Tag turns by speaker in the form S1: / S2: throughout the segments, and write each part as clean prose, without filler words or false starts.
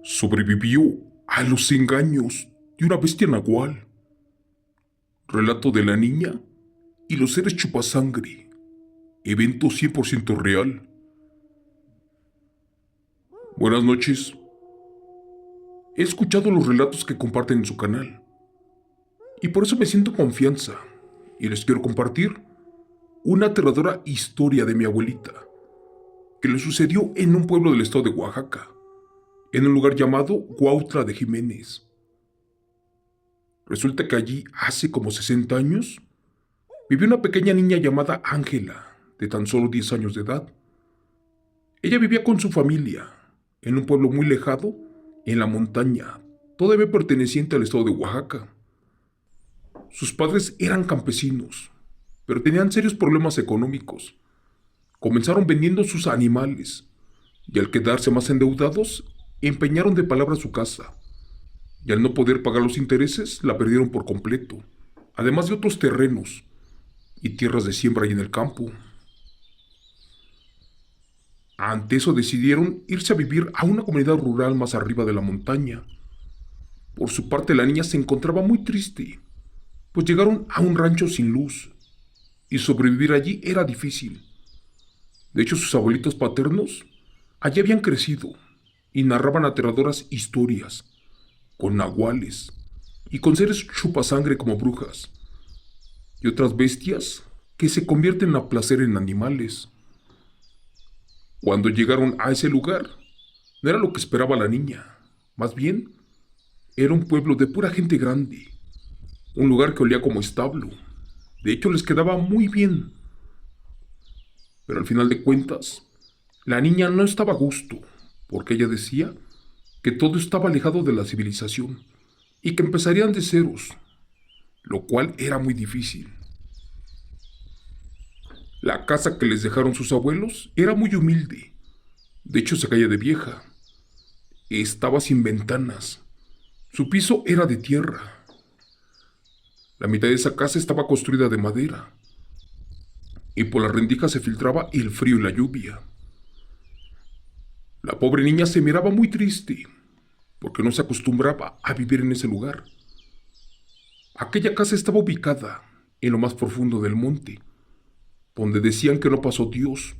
S1: Sobrevivió a los engaños de una bestia nahual. Relato de la niña y los seres chupasangre. Evento 100% real. Buenas noches. He escuchado los relatos que comparten en su canal. Y por eso me siento confianza. Y les quiero compartir una aterradora historia de mi abuelita. Que le sucedió en un pueblo del estado de Oaxaca. En un lugar llamado Cuautla de Jiménez. Resulta que allí, hace como 60 años, vivió una pequeña niña llamada Ángela, de tan solo 10 años de edad. Ella vivía con su familia, en un pueblo muy lejano, en la montaña, todavía perteneciente al estado de Oaxaca. Sus padres eran campesinos, pero tenían serios problemas económicos. Comenzaron vendiendo sus animales, y al quedarse más endeudados, empeñaron de palabra su casa, y al no poder pagar los intereses, la perdieron por completo, además de otros terrenos y tierras de siembra ahí en el campo. Ante eso decidieron irse a vivir a una comunidad rural más arriba de la montaña. Por su parte, la niña se encontraba muy triste, pues llegaron a un rancho sin luz, y sobrevivir allí era difícil. De hecho, sus abuelitos paternos allí habían crecido y narraban aterradoras historias, con nahuales y con seres chupasangre como brujas, y otras bestias que se convierten a placer en animales. Cuando llegaron a ese lugar, no era lo que esperaba la niña. Más bien, era un pueblo de pura gente grande, un lugar que olía como establo. De hecho, les quedaba muy bien. Pero al final de cuentas, la niña no estaba a gusto, porque ella decía que todo estaba alejado de la civilización y que empezarían de ceros, lo cual era muy difícil. La casa que les dejaron sus abuelos era muy humilde. De hecho, se caía de vieja. Estaba sin ventanas. Su piso era de tierra. La mitad de esa casa estaba construida de madera. Y por las rendijas se filtraba el frío y la lluvia. La pobre niña se miraba muy triste, porque no se acostumbraba a vivir en ese lugar. Aquella casa estaba ubicada en lo más profundo del monte, donde decían que no pasó Dios,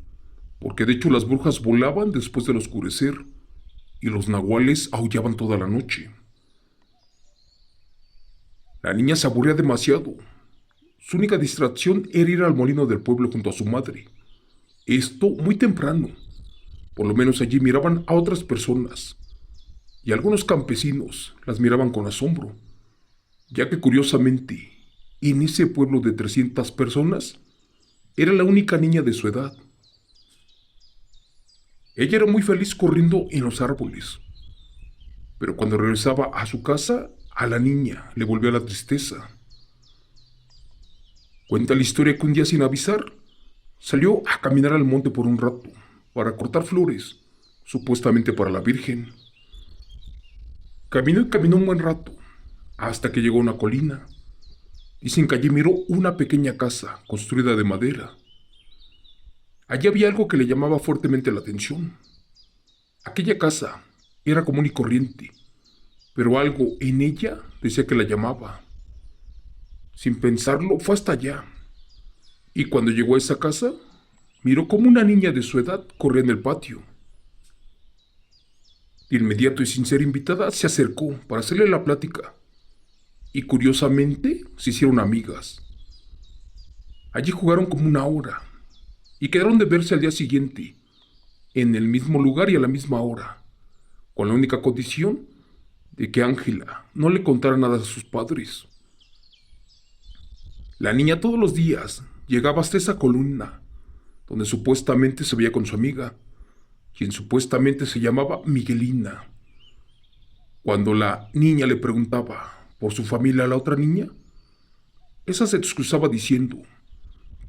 S1: porque de hecho las brujas volaban después del oscurecer y los nahuales aullaban toda la noche. La niña se aburría demasiado. Su única distracción era ir al molino del pueblo junto a su madre. Esto muy temprano. Por lo menos allí miraban a otras personas, y algunos campesinos las miraban con asombro, ya que curiosamente, en ese pueblo de 300 personas, era la única niña de su edad. Ella era muy feliz corriendo en los árboles, pero cuando regresaba a su casa, a la niña le volvía la tristeza. Cuenta la historia que un día sin avisar, salió a caminar al monte por un rato, para cortar flores, supuestamente para la Virgen. Caminó y caminó un buen rato, hasta que llegó a una colina. Dicen que allí miró una pequeña casa construida de madera. Allí había algo que le llamaba fuertemente la atención. Aquella casa era común y corriente, pero algo en ella decía que la llamaba. Sin pensarlo, fue hasta allá. Y cuando llegó a esa casa, miró como una niña de su edad corría en el patio. De inmediato y sin ser invitada, se acercó para hacerle la plática. Y curiosamente, se hicieron amigas. Allí jugaron como una hora y quedaron de verse al día siguiente, en el mismo lugar y a la misma hora, con la única condición de que Ángela no le contara nada a sus padres. La niña todos los días llegaba hasta esa columna, donde supuestamente se veía con su amiga, quien supuestamente se llamaba Miguelina. Cuando la niña le preguntaba por su familia a la otra niña, esa se excusaba diciendo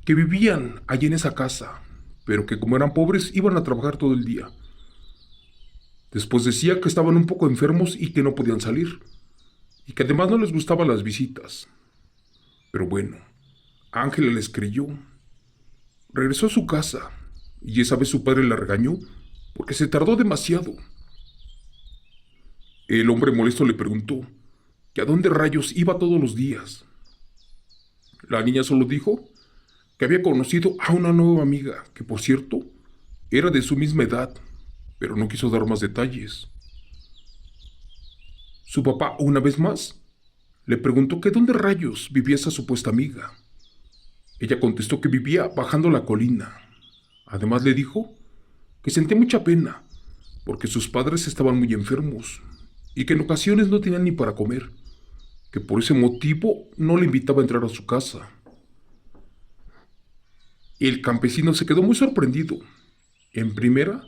S1: que vivían allí en esa casa, pero que como eran pobres iban a trabajar todo el día. Después decía que estaban un poco enfermos y que no podían salir, y que además no les gustaban las visitas. Pero bueno, Ángela les creyó. Regresó a su casa, y esa vez su padre la regañó porque se tardó demasiado. El hombre molesto le preguntó que a dónde rayos iba todos los días. La niña solo dijo que había conocido a una nueva amiga, que por cierto, era de su misma edad, pero no quiso dar más detalles. Su papá, una vez más, le preguntó que dónde rayos vivía esa supuesta amiga. Ella contestó que vivía bajando la colina. Además le dijo que sentía mucha pena, porque sus padres estaban muy enfermos y que en ocasiones no tenían ni para comer, que por ese motivo no le invitaba a entrar a su casa. El campesino se quedó muy sorprendido. En primera,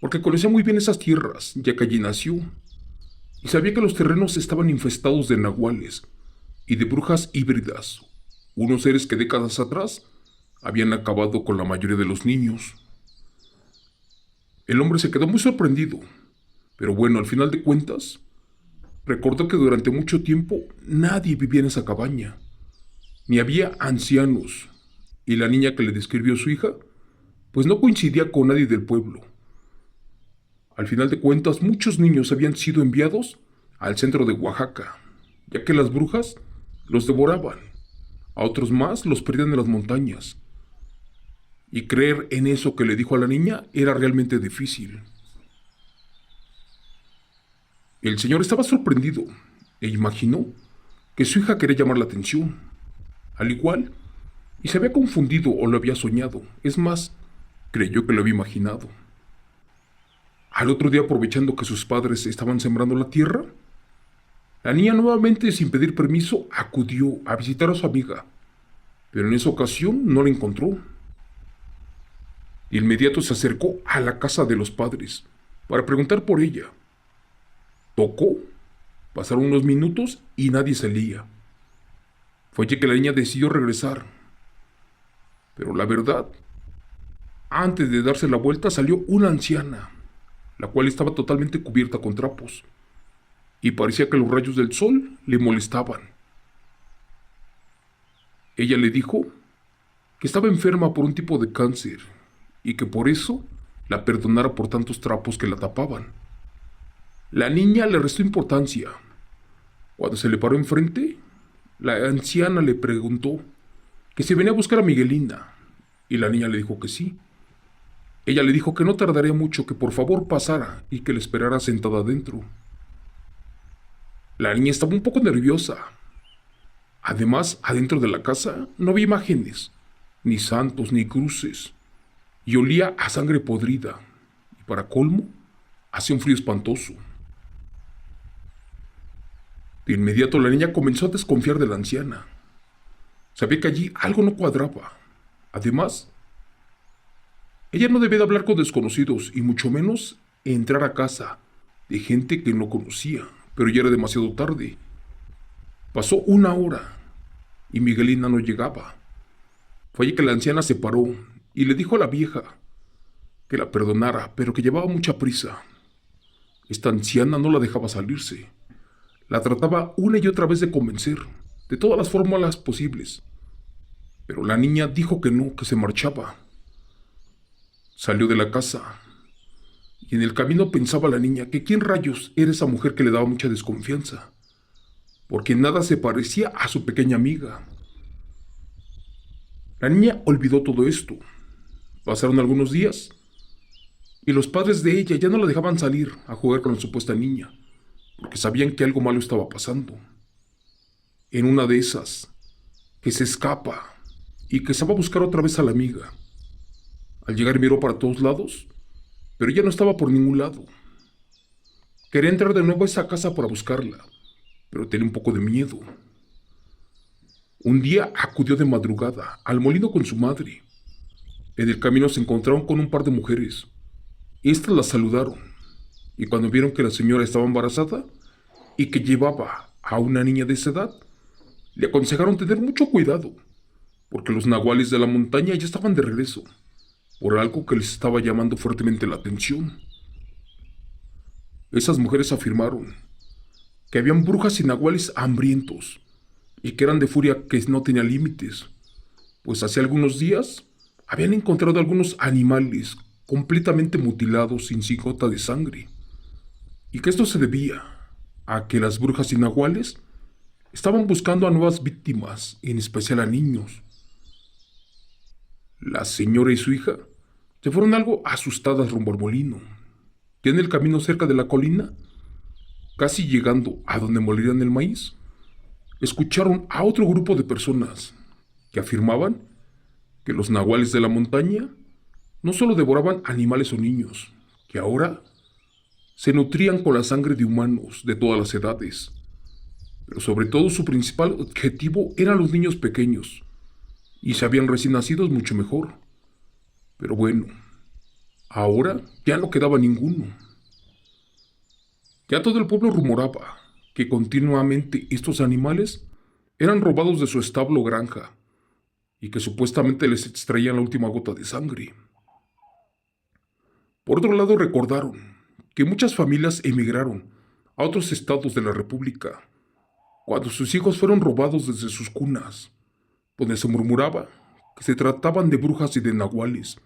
S1: porque conocía muy bien esas tierras, ya que allí nació, y sabía que los terrenos estaban infestados de nahuales y de brujas híbridas, unos seres que décadas atrás habían acabado con la mayoría de los niños. El hombre se quedó muy sorprendido, pero bueno, al final de cuentas, recordó que durante mucho tiempo nadie vivía en esa cabaña, ni había ancianos, y la niña que le describió su hija, pues no coincidía con nadie del pueblo. Al final de cuentas, muchos niños habían sido enviados al centro de Oaxaca, ya que las brujas los devoraban. A otros más los perdían en las montañas. Y creer en eso que le dijo a la niña era realmente difícil. El señor estaba sorprendido e imaginó que su hija quería llamar la atención. Al igual, y se había confundido o lo había soñado. Es más, creyó que lo había imaginado. Al otro día, aprovechando que sus padres estaban sembrando la tierra, la niña nuevamente, sin pedir permiso, acudió a visitar a su amiga, pero en esa ocasión no la encontró. De inmediato se acercó a la casa de los padres para preguntar por ella. Tocó, pasaron unos minutos y nadie salía. Fue allí que la niña decidió regresar. Pero la verdad, antes de darse la vuelta salió una anciana, la cual estaba totalmente cubierta con trapos, y parecía que los rayos del sol le molestaban. Ella le dijo que estaba enferma por un tipo de cáncer, y que por eso la perdonara por tantos trapos que la tapaban. La niña le restó importancia. Cuando se le paró enfrente, la anciana le preguntó que si venía a buscar a Miguelina, y la niña le dijo que sí. Ella le dijo que no tardaría mucho, que por favor pasara y que le esperara sentada adentro. La niña estaba un poco nerviosa. Además, adentro de la casa no había imágenes, ni santos, ni cruces, y olía a sangre podrida, y para colmo, hacía un frío espantoso. De inmediato la niña comenzó a desconfiar de la anciana. Sabía que allí algo no cuadraba. Además, ella no debía de hablar con desconocidos y mucho menos entrar a casa de gente que no conocía, pero ya era demasiado tarde. Pasó una hora y Miguelina no llegaba. Fue allí que la anciana se paró y le dijo a la vieja que la perdonara, pero que llevaba mucha prisa. Esta anciana no la dejaba salirse. La trataba una y otra vez de convencer, de todas las fórmulas posibles. Pero la niña dijo que no, que se marchaba. Salió de la casa, y en el camino pensaba la niña que quién rayos era esa mujer que le daba mucha desconfianza, porque nada se parecía a su pequeña amiga. La niña olvidó todo esto. Pasaron algunos días, y los padres de ella ya no la dejaban salir a jugar con la supuesta niña, porque sabían que algo malo estaba pasando. En una de esas, que se escapa y que se va a buscar otra vez a la amiga. Al llegar miró para todos lados, pero ella no estaba por ningún lado. Quería entrar de nuevo a esa casa para buscarla, pero tenía un poco de miedo. Un día acudió de madrugada al molino con su madre. En el camino se encontraron con un par de mujeres. Estas la saludaron, y cuando vieron que la señora estaba embarazada y que llevaba a una niña de esa edad, le aconsejaron tener mucho cuidado, porque los nahuales de la montaña ya estaban de regreso, por algo que les estaba llamando fuertemente la atención. Esas mujeres afirmaron que habían brujas y nahuales hambrientos, y que eran de furia que no tenía límites, pues hace algunos días habían encontrado algunos animales completamente mutilados sin gota de sangre, y que esto se debía a que las brujas y nahuales estaban buscando a nuevas víctimas, en especial a niños. La señora y su hija se fueron algo asustadas rumbo al molino. Ya en el camino cerca de la colina, casi llegando a donde molirían el maíz, escucharon a otro grupo de personas que afirmaban que los nahuales de la montaña no solo devoraban animales o niños, que ahora se nutrían con la sangre de humanos de todas las edades, pero sobre todo su principal objetivo eran los niños pequeños, y si habían recién nacidos mucho mejor. Pero bueno, ahora ya no quedaba ninguno. Ya todo el pueblo rumoraba que continuamente estos animales eran robados de su establo o granja, y que supuestamente les extraían la última gota de sangre. Por otro lado, recordaron que muchas familias emigraron a otros estados de la República cuando sus hijos fueron robados desde sus cunas, donde se murmuraba que se trataban de brujas y de nahuales,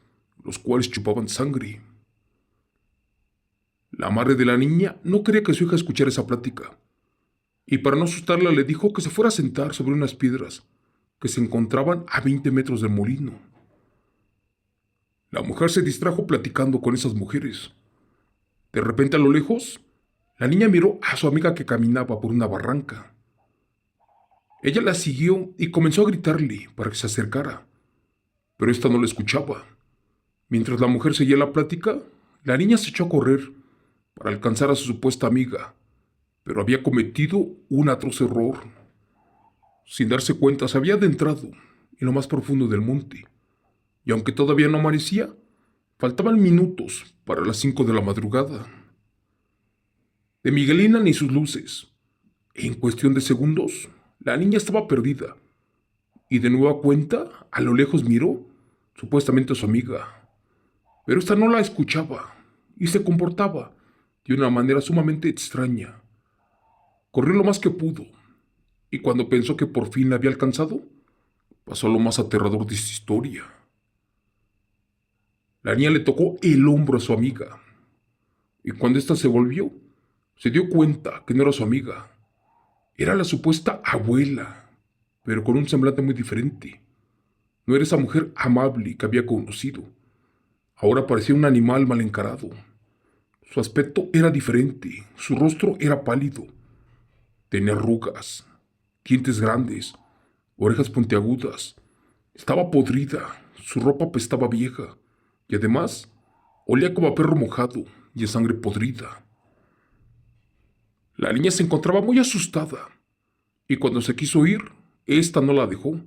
S1: los cuales chupaban sangre. La madre de la niña no quería que su hija escuchara esa plática, y para no asustarla le dijo que se fuera a sentar sobre unas piedras que se encontraban a 20 metros del molino. La mujer se distrajo platicando con esas mujeres. De repente, a lo lejos, la niña miró a su amiga que caminaba por una barranca. Ella la siguió y comenzó a gritarle para que se acercara, pero ésta no la escuchaba. Mientras la mujer seguía la plática, la niña se echó a correr para alcanzar a su supuesta amiga, pero había cometido un atroz error. Sin darse cuenta, se había adentrado en lo más profundo del monte, y aunque todavía no amanecía, faltaban minutos para las 5 de la madrugada. De Miguelina ni sus luces. En cuestión de segundos, la niña estaba perdida, y de nueva cuenta, a lo lejos miró, supuestamente a su amiga. Pero esta no la escuchaba, y se comportaba de una manera sumamente extraña. Corrió lo más que pudo, y cuando pensó que por fin la había alcanzado, pasó lo más aterrador de esta historia. La niña le tocó el hombro a su amiga, y cuando ésta se volvió, se dio cuenta que no era su amiga. Era la supuesta abuela, pero con un semblante muy diferente. No era esa mujer amable que había conocido. Ahora parecía un animal mal encarado. Su aspecto era diferente, su rostro era pálido. Tenía arrugas, dientes grandes, orejas puntiagudas. Estaba podrida, su ropa apestaba vieja, y además olía como a perro mojado y a sangre podrida. La niña se encontraba muy asustada, y cuando se quiso ir, ésta no la dejó.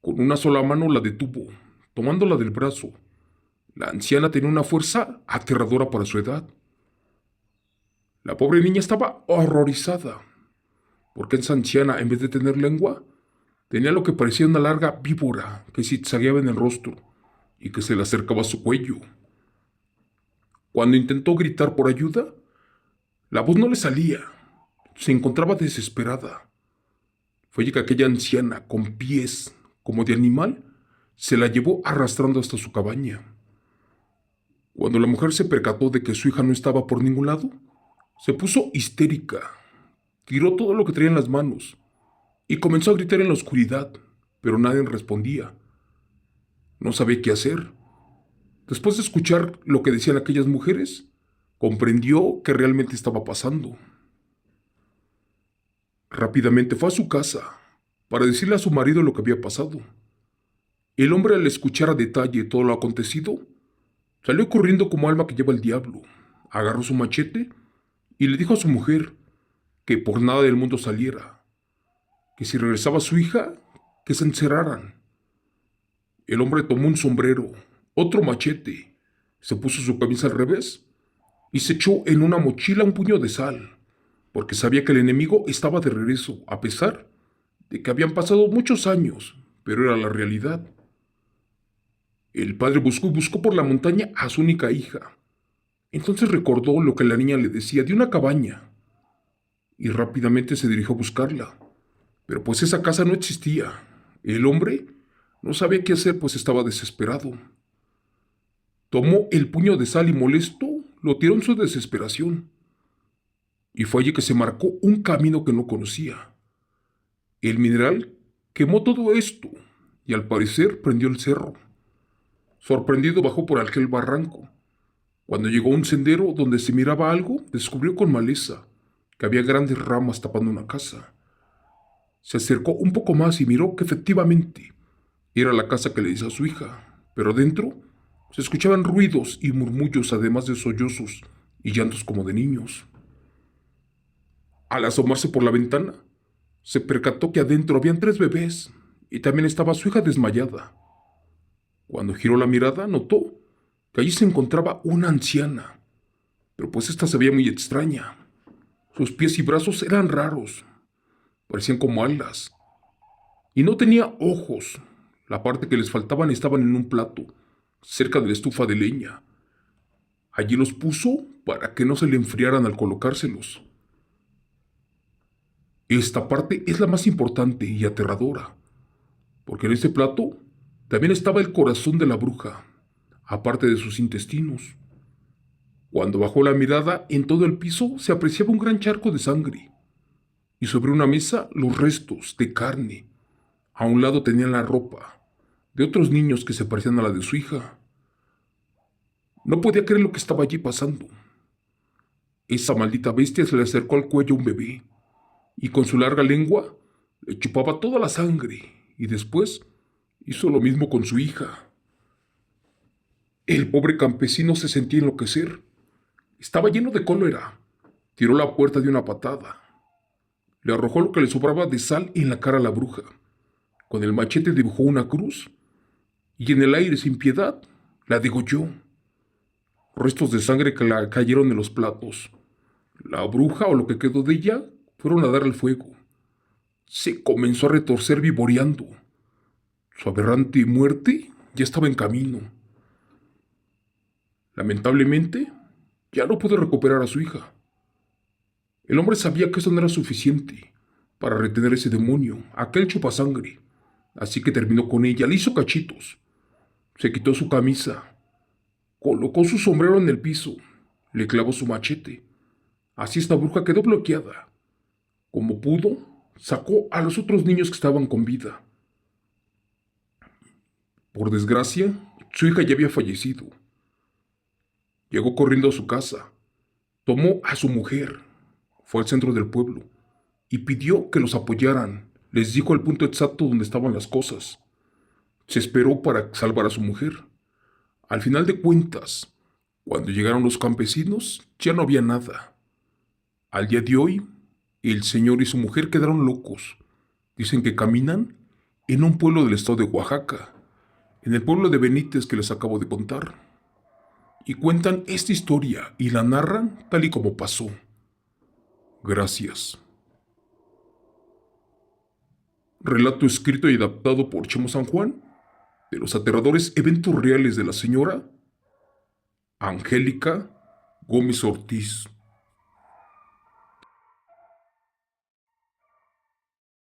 S1: Con una sola mano la detuvo, tomándola del brazo. La anciana tenía una fuerza aterradora para su edad. La pobre niña estaba horrorizada, porque esa anciana, en vez de tener lengua, tenía lo que parecía una larga víbora que zigzagueaba en el rostro y que se le acercaba a su cuello. Cuando intentó gritar por ayuda, la voz no le salía. Se encontraba desesperada. Fue que aquella anciana, con pies como de animal, se la llevó arrastrando hasta su cabaña. Cuando la mujer se percató de que su hija no estaba por ningún lado, se puso histérica, tiró todo lo que traía en las manos y comenzó a gritar en la oscuridad, pero nadie respondía. No sabía qué hacer. Después de escuchar lo que decían aquellas mujeres, comprendió que realmente estaba pasando. Rápidamente fue a su casa para decirle a su marido lo que había pasado. El hombre, al escuchar a detalle todo lo acontecido, salió corriendo como alma que lleva el diablo, agarró su machete y le dijo a su mujer que por nada del mundo saliera, que si regresaba su hija, que se encerraran. El hombre tomó un sombrero, otro machete, se puso su camisa al revés y se echó en una mochila un puño de sal, porque sabía que el enemigo estaba de regreso, a pesar de que habían pasado muchos años, pero era la realidad. El padre buscó y buscó por la montaña a su única hija. Entonces recordó lo que la niña le decía de una cabaña, y rápidamente se dirigió a buscarla. Pero pues esa casa no existía. El hombre no sabía qué hacer, pues estaba desesperado. Tomó el puño de sal y molesto lo tiró en su desesperación. y fue allí que se marcó un camino que no conocía. El mineral quemó todo esto y al parecer prendió el cerro. Sorprendido bajó por aquel barranco. Cuando llegó a un sendero donde se miraba algo, descubrió con maleza que había grandes ramas tapando una casa. Se acercó un poco más y miró que efectivamente era la casa que le hizo a su hija, pero dentro se escuchaban ruidos y murmullos además de sollozos y llantos como de niños. Al asomarse por la ventana, se percató que adentro habían 3 bebés y también estaba su hija desmayada. Cuando giró la mirada, notó que allí se encontraba una anciana, pero pues esta se veía muy extraña. Sus pies y brazos eran raros, parecían como alas, y no tenía ojos. La parte que les faltaban estaban en un plato, cerca de la estufa de leña. Allí los puso para que no se le enfriaran al colocárselos. Esta parte es la más importante y aterradora, porque en este plato también estaba el corazón de la bruja, aparte de sus intestinos. Cuando bajó la mirada, en todo el piso se apreciaba un gran charco de sangre, y sobre una mesa los restos de carne. A un lado tenían la ropa de otros niños que se parecían a la de su hija. No podía creer lo que estaba allí pasando. Esa maldita bestia se le acercó al cuello a un bebé, y con su larga lengua le chupaba toda la sangre, y después hizo lo mismo con su hija. El pobre campesino se sentía enloquecer. Estaba lleno de cólera. Tiró la puerta de una patada. Le arrojó lo que le sobraba de sal en la cara a la bruja. Con el machete dibujó una cruz y en el aire sin piedad la degolló. Restos de sangre que la cayeron en los platos. La bruja o lo que quedó de ella fueron a dar al fuego. Se comenzó a retorcer vivoreando. Su aberrante muerte ya estaba en camino. Lamentablemente, ya no pudo recuperar a su hija. El hombre sabía que eso no era suficiente para retener ese demonio, aquel chupasangre, así que terminó con ella, le hizo cachitos, se quitó su camisa, colocó su sombrero en el piso, le clavó su machete. Así esta bruja quedó bloqueada. Como pudo, sacó a los otros niños que estaban con vida. Por desgracia, su hija ya había fallecido. Llegó corriendo a su casa, tomó a su mujer, fue al centro del pueblo y pidió que los apoyaran. Les dijo el punto exacto donde estaban las cosas. Se esperó para salvar a su mujer. Al final de cuentas, cuando llegaron los campesinos, ya no había nada. Al día de hoy, el señor y su mujer quedaron locos. Dicen que caminan en un pueblo del estado de Oaxaca, en el pueblo de Benítez que les acabo de contar. Y cuentan esta historia y la narran tal y como pasó. Gracias. Relato escrito y adaptado por Chemo San Juan de los aterradores eventos reales de la señora Angélica Gómez Ortiz.